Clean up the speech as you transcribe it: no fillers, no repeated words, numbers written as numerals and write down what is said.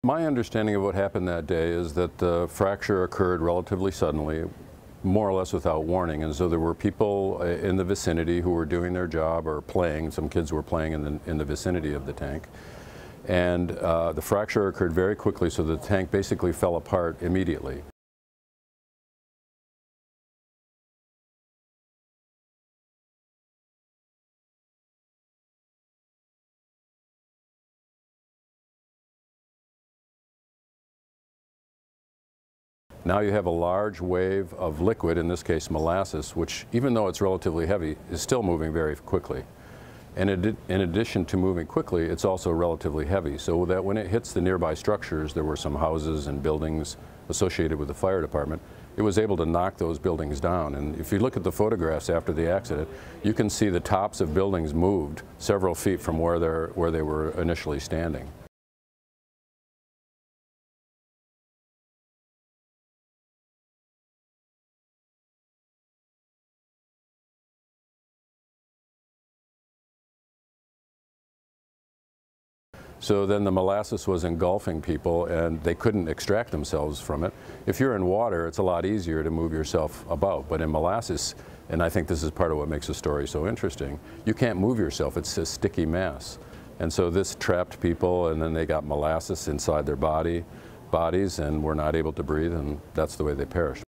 My understanding of what happened that day is that the fracture occurred relatively suddenly, more or less without warning, and so there were people in the vicinity who were doing their job or playing. Some kids were playing in the vicinity of the tank, and the fracture occurred very quickly, so the tank basically fell apart immediately. Now you have a large wave of liquid, in this case molasses, which even though it's relatively heavy, is still moving very quickly. And in addition to moving quickly, it's also relatively heavy, so that when it hits the nearby structures, there were some houses and buildings associated with the fire department, it was able to knock those buildings down. And if you look at the photographs after the accident, you can see the tops of buildings moved several feet from where they were initially standing. So then the molasses was engulfing people and they couldn't extract themselves from it. If you're in water, it's a lot easier to move yourself about, but in molasses, and I think this is part of what makes the story so interesting, you can't move yourself, it's a sticky mass. And so this trapped people, and then they got molasses inside their bodies and were not able to breathe, and that's the way they perished.